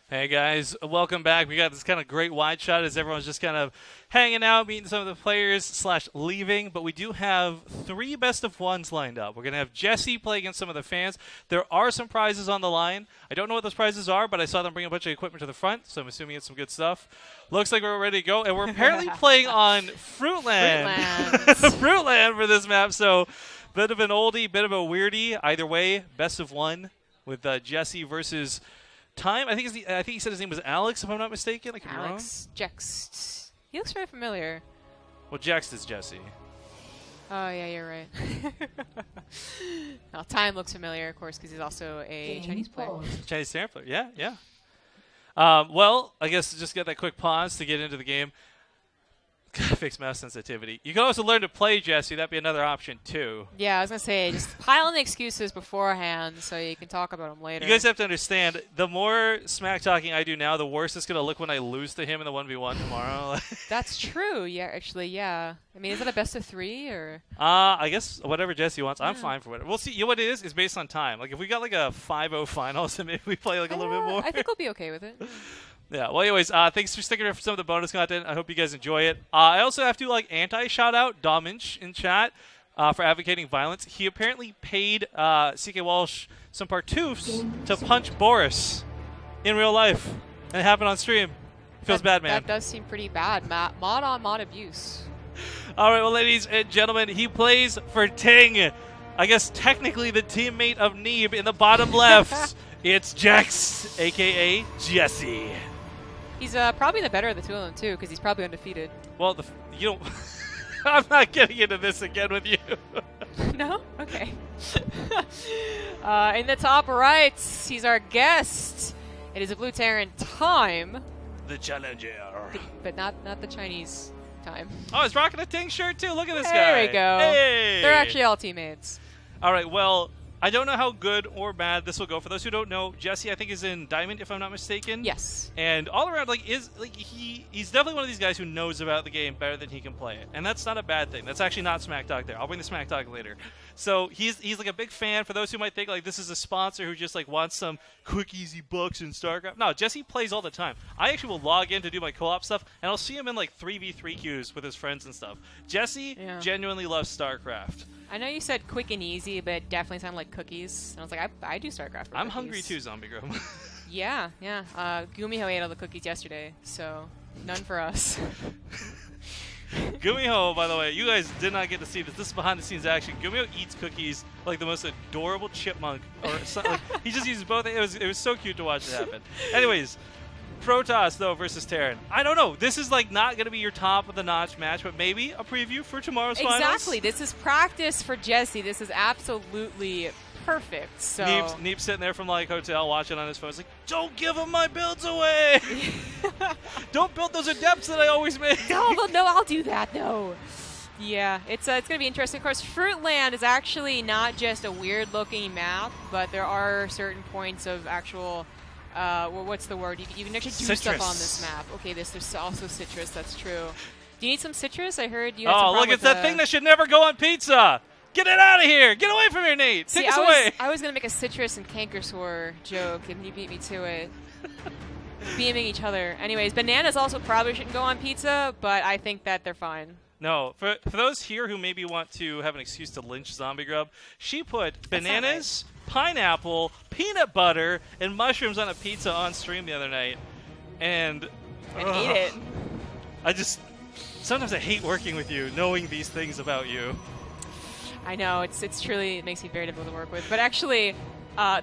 Hey guys, welcome back. We got this kind of great wide shot as everyone's just kind of hanging out, meeting some of the players / leaving. But we do have 3 best of ones lined up. We're going to have Jesse play against some of the fans. There are some prizes on the line. I don't know what those prizes are, but I saw them bring a bunch of equipment to the front, so I'm assuming it's some good stuff. Looks like we're ready to go. And we're apparently playing on Fruitland. Fruitland for this map, so bit of an oldie, bit of a weirdie. Either way, best of one with Jesse versus Time. I think he said his name was Alex, if I'm not mistaken. I could be wrong. Alex Jext. He looks very familiar. Well, Jext is Jesse. Oh, yeah, you're right. Now, Time looks familiar, of course, because he's also a Chinese player. Chinese sampler, yeah. Well, I guess just get that quick pause to get into the game. Fix mouse sensitivity. You can also learn to play, Jesse. That'd be another option, too. Yeah, I was going to say, just pile on the excuses beforehand so you can talk about them later. You guys have to understand, the more smack talking I do now, the worse it's going to look when I lose to him in the 1v1 tomorrow. That's true. Yeah, actually, yeah. I mean, is it a best of 3 or? I guess whatever Jesse wants. I'm fine for whatever. We'll see. You know what it is based on time. Like, if we got like a 5-0 finals, then maybe we play like a little bit more. I think we'll be okay with it. Yeah, well, anyways, thanks for sticking around for some of the bonus content. I hope you guys enjoy it. I also have to, anti-shout out Dominch in chat for advocating violence. He apparently paid CK Walsh some partoofs to punch Boris in real life. And it happened on stream. Feels bad, man. That does seem pretty bad. Mod on mod abuse. All right, well, ladies and gentlemen, he plays for Ting. I guess technically the teammate of Neeb in the bottom left. It's Jex, a.k.a. Jesse. He's probably the better of the two of them, too, because he's probably undefeated. Well, you don't... I'm not getting into this again with you. No? Okay. In the top right, he's our guest. It is a Blue Terran Time. The challenger. But not the Chinese Time. Oh, he's rocking a Ting shirt, too. Look at this guy. There we go. Hey! They're actually all teammates. All right, well... I don't know how good or bad this will go. For those who don't know, Jesse, I think, is in Diamond, if I'm not mistaken. Yes. And all around, he's definitely one of these guys who knows about the game better than he can play it. And that's not a bad thing. That's actually not smack talk there. I'll bring the smack talk later. So he's like a big fan. For those who might think this is a sponsor who just wants some quick, easy bucks in StarCraft. No, Jesse plays all the time. I actually will log in to do my co-op stuff, and I'll see him in 3v3 queues with his friends and stuff. Jesse genuinely loves StarCraft. I know you said quick and easy, but it definitely sounded like cookies. And I was like, I do StarCraft for I'm cookies. hungry too, Zombie Grub. Yeah. Gumiho ate all the cookies yesterday, so none for us. Gumiho, by the way, you guys did not get to see this. This is behind the scenes action. Gumiho eats cookies like the most adorable chipmunk, or something. He just uses both. It was so cute to watch it happen. Anyways. Protoss, though, versus Terran. I don't know. This is, not going to be your top-of-the-notch match, but maybe a preview for tomorrow's finals. Exactly. This is practice for Jesse. This is absolutely perfect. So Neep's sitting there from, hotel watching on his phone. He's like, don't give him my builds away! Don't build those adepts that I always make! No, I'll do that, no. Yeah, it's going to be interesting. Of course, Fruitland is actually not just a weird-looking map, but there are certain points of actual... what's the word? You can actually do citrus. stuff on this map. Okay, there's also citrus. That's true. Do you need some citrus? I heard you had some Oh, look, it's that thing that should never go on pizza! Get it out of here! Get away from here, Nate! Take us away! I was going to make a citrus and cankersaur joke, and you beat me to it. Beaming each other. Anyways, bananas also probably shouldn't go on pizza, but I think that they're fine. No, for those here who maybe want to have an excuse to lynch Zombie Grub, she put bananas, pineapple, peanut butter, and mushrooms on a pizza on stream the other night. And ate it. Sometimes I hate working with you, knowing these things about you. I know, it truly makes me very difficult to work with. But actually,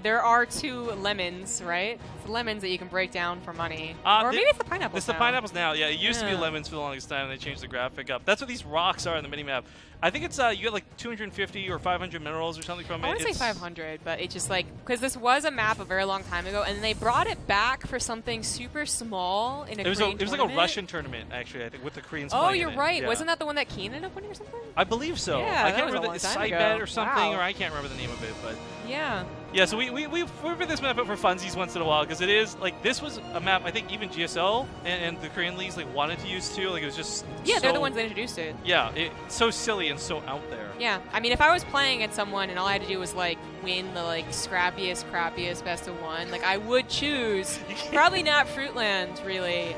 there are 2 lemons, right? It's lemons that you can break down for money. Or maybe it's the pineapples It's the pineapples now. Yeah, it used to be lemons for the longest time, and they changed the graphic up. That's what these rocks are in the minimap. I think it's you get 250 or 500 minerals or something from it. I want to say 500, but it's just because this was a map a very long time ago, and they brought it back for something super small in a Korean tournament. It was like a Russian tournament, actually, I think, with the Koreans playing. Oh, you're right. Yeah. Wasn't that the one that Keen ended up winning or something? I believe so. Yeah, I can't remember the Sidebet or something, or I can't remember the name of it, but yeah. Yeah, so we put this map up for funsies once in a while because it is this was a map I think even GSL and the Korean leagues wanted to use too. It was just they're the ones that introduced it. Yeah, it's so silly again so out there. Yeah, I mean, if I was playing at someone and all I had to do was like win the like scrappiest, crappiest best of one, like I would choose probably not Fruitland really,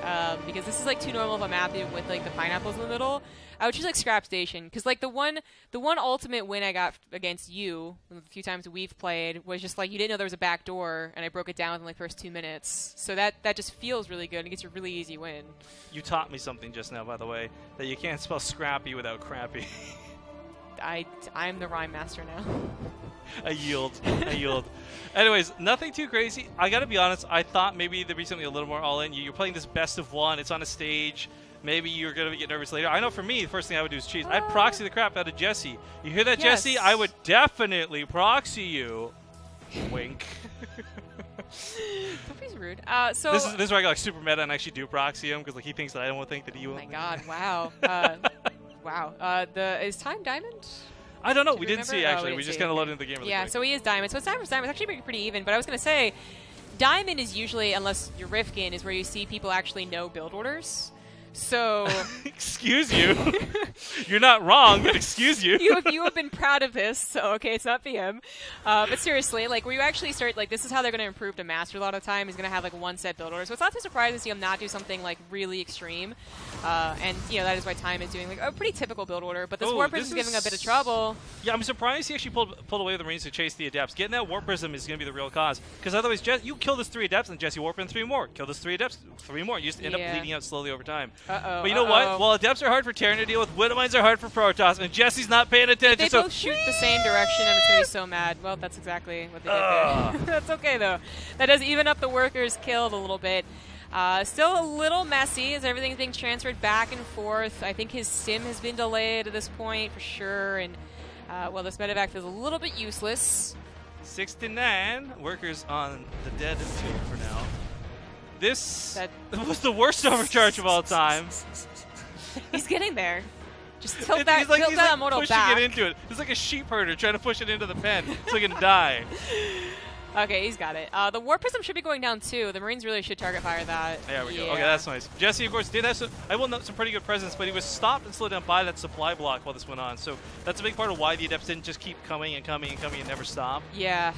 because this is like too normal of a map with like the pineapples in the middle. I would choose like Scrap Station because like the one ultimate win I got against you the few times we've played was just like you didn't know there was a back door and I broke it down within like first 2 minutes. So that just feels really good and gets a really easy win. You taught me something just now, by the way, that you can't spell scrappy without crappy. I'm the rhyme master now. I yield. I yield. Anyways, nothing too crazy. I gotta be honest, I thought maybe there'd be something a little more all-in. You're playing this best of one. It's on a stage. Maybe you're going to get nervous later. I know for me, the first thing I would do is cheese. I'd proxy the crap out of Jesse. You hear that, yes. Jesse? I would definitely proxy you. Wink. Don't be rude. So this is where I go like super meta and actually do proxy him because like he thinks that I don't think that he will. Oh my god! Wow. Wow. Is Time Diamond? I don't know. Do we didn't see actually. We just kind of loaded into the game. Really quick. So he is Diamond. So it's Diamond's actually pretty even. But I was going to say, Diamond is usually, unless you're Rifkin, is where you see people actually know build orders. So, excuse you. You're not wrong, but excuse you. you have been proud of this, so okay, it's not PM. But seriously, like where you actually start, like this is how they're going to improve to master a lot of the time. Is going to have like one set build order, so it's not too surprising to see him not do something like really extreme. And you know that is why Time is doing like a pretty typical build order. But this Warp Prism is giving a bit of trouble. Yeah, I'm surprised he actually pulled away with the Marines to chase the Adepts. Getting that Warp Prism is going to be the real cause, because otherwise, you kill this 3 Adepts and Jesse Warp in 3 more. Kill this 3 Adepts, 3 more. You just end up bleeding out slowly over time. But you know what? While Adepts are hard for Terran to deal with, Widowmines are hard for Protoss, and Jesse's not paying attention. They both shoot the same direction, I'm just going to be so mad. Well, that's exactly what they did there. That's okay, though. That does even up the workers killed a little bit. Still a little messy as everything's being transferred back and forth. I think his sim has been delayed at this point for sure, and well, this medevac feels a little bit useless. 69 workers on the dead field for now. This was the worst overcharge of all time. He's getting there. Just tilt that Immortal pushing back. It into it. It's like a sheep herder trying to push it into the pen so he can die. Okay, he's got it. The Warp Prism should be going down too. The Marines really should target fire that. There we go. Okay, that's nice. Jesse, of course, did have some pretty good presence, but he was stopped and slowed down by that supply block while this went on. So that's a big part of why the Adepts didn't just keep coming and coming and coming and never stop. Yeah,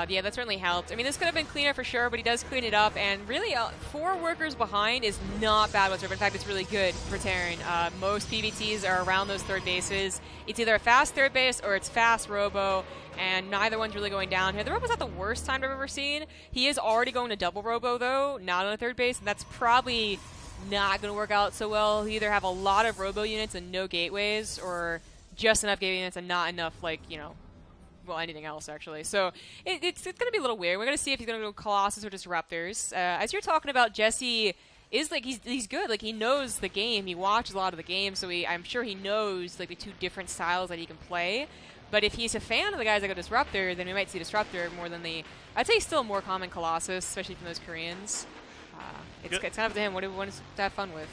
yeah, that certainly helped. I mean, this could have been cleaner for sure, but he does clean it up. And really, 4 workers behind is not bad whatsoever. In fact, it's really good for Terran. Most PvTs are around those third bases. It's either a fast third base or it's fast robo. And neither one's really going down here. The robo's not the worst time I've ever seen. He is already going to double robo, though, not on a third base, and that's probably not going to work out so well. He'll either have a lot of robo units and no gateways, or just enough gateway units and not enough, like, you know, well, anything else, actually. So it's going to be a little weird. We're going to see if he's going to go Colossus or Disruptors. As you're talking about, Jesse is, like, he's good. Like, he knows the game. He watches a lot of the game, so I'm sure he knows, like, the 2 different styles that he can play. But if he's a fan of the guys that go Disruptor, then we might see Disruptor more than I'd say still more common Colossus, especially from those Koreans. It's kind of up to him. What is to have fun with?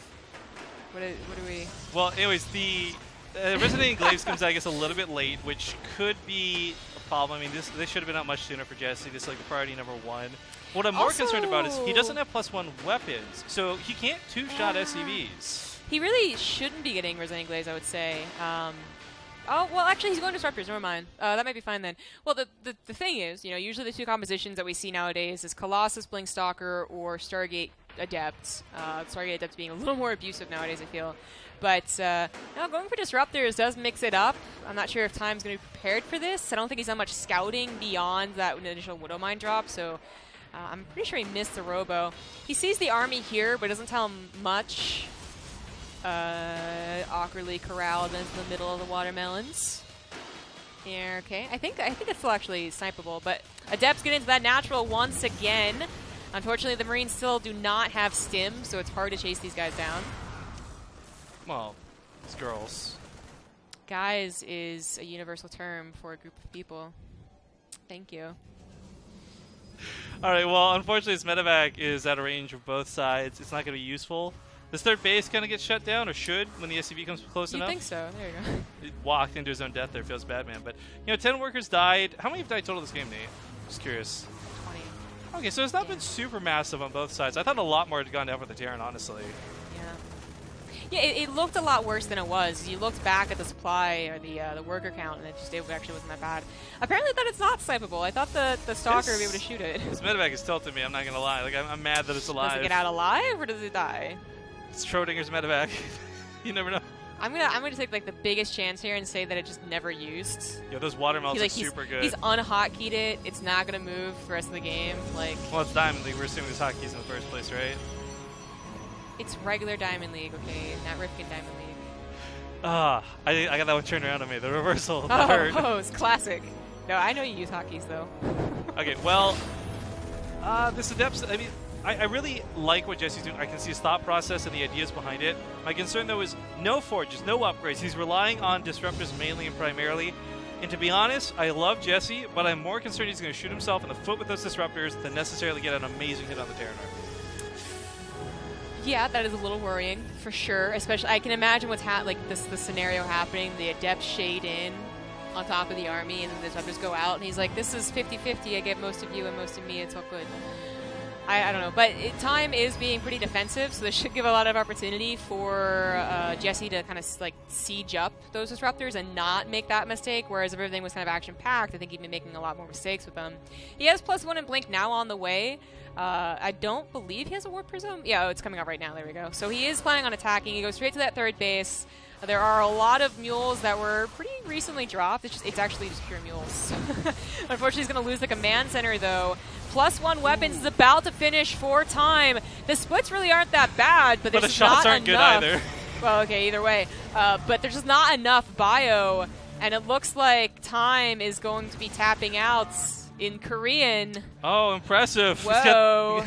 What do we... Well, anyways, the Resonating Glaives comes out, I guess, a little bit late, which could be a problem. I mean, this should have been out much sooner for Jesse. This is like the priority number 1. What I'm more concerned about is he doesn't have +1 weapons, so he can't 2-shot SCVs. He really shouldn't be getting Resonating Glaives, I would say. Oh, well, actually, he's going Disruptors. Never mind. That might be fine then. Well, the thing is, you know, usually the 2 compositions that we see nowadays is Colossus, Blink Stalker, or Stargate Adept. Stargate Adept being a little more abusive nowadays, I feel. But no, going for Disruptors does mix it up. I'm not sure if Time's going to be prepared for this. I don't think he's done much scouting beyond that initial Widowmine drop, so I'm pretty sure he missed the Robo. He sees the army here, but doesn't tell him much. Awkwardly corralled into the middle of the watermelons. Yeah, okay. I think it's still actually snipeable, but Adepts get into that natural once again. Unfortunately, the Marines still do not have stim, so it's hard to chase these guys down. Well, it's girls. Guys is a universal term for a group of people. Thank you. All right, well, unfortunately, this medevac is out of range of both sides. It's not going to be useful. This third base kind of gets shut down, or should, when the SCV comes close enough. You think so. There you go. It walked into his own death there. Feels bad, man. But, you know, 10 workers died. How many have died total this game, Nate? Just curious. 20. Okay, so it's not been super massive on both sides. I thought a lot more had gone down for the Terran, honestly. Yeah, it looked a lot worse than it was. You looked back at the supply or the worker count, and it actually wasn't that bad. Apparently, that it's not snipeable. I thought the stalker would be able to shoot it. This medevac is tilting me. I'm not gonna lie. Like I'm mad that it's alive. Does it get out alive or does it die? It's Schrodinger's medevac. You never know. I'm gonna take like the biggest chance here and say that it just never used. Yeah, those water melts are super good. He's unhotkeyed it. It's not gonna move the rest of the game. Like. Well, it's Diamond League. We're assuming there's hotkeys in the first place, right? It's regular Diamond League, okay, not Rifkin Diamond League. Ah, I got that one turned around on me. The reversal. That hurt. Oh, it's classic. No, I know you use hotkeys though. Okay, well, this Adepts. I mean. I really like what Jesse's doing. I can see his thought process and the ideas behind it. My concern, though, is no forges, no upgrades. He's relying on disruptors mainly and primarily. And to be honest, I love Jesse, but I'm more concerned he's going to shoot himself in the foot with those disruptors than necessarily get an amazing hit on the Terranor. Yeah, that is a little worrying, for sure. Especially, I can imagine what's the scenario happening. The Adepts shade in on top of the army, and then the disruptors go out, and he's like, this is 50-50. I get most of you and most of me. It's all good. I don't know, but Time is being pretty defensive, so this should give a lot of opportunity for Jesse to kind of like siege up those disruptors and not make that mistake, whereas if everything was kind of action-packed, I think he'd be making a lot more mistakes with them. He has +1 in Blink now on the way. I don't believe he has a Warp Prism. Yeah, oh, it's coming out right now. There we go. So he is planning on attacking. He goes straight to that third base. There are a lot of mules that were pretty recently dropped. It's actually just pure mules. Unfortunately, he's going to lose the command center, though. +1 weapons is about to finish for Time. The splits really aren't that bad, but there's the just shots not aren't enough. good either. Well, okay, either way. But there's just not enough bio, and it looks like Time is going to be tapping out in Korean. Oh, impressive. Whoa.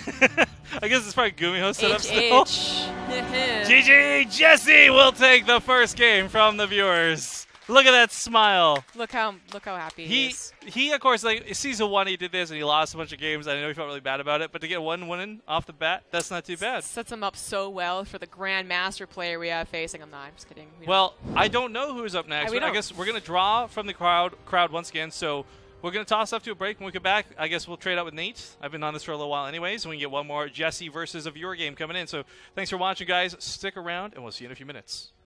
I guess it's probably Gumiho set up still. GG. GG! Jesse will take the first game from the viewers. Look at that smile. Look how happy he is. He of course, like season 1 he did this and he lost a bunch of games. I know he felt really bad about it, but to get one win off the bat, that's not too bad. Sets him up so well for the Grandmaster player we have facing him. I'm just kidding. Well, I don't know who's up next. I guess we're gonna draw from the crowd once again. So we're going to toss off to a break. When we get back, I guess we'll trade out with Nate. I've been on this for a little while anyways. We can get one more Jesse versus a viewer game coming in. So thanks for watching, guys. Stick around, and we'll see you in a few minutes.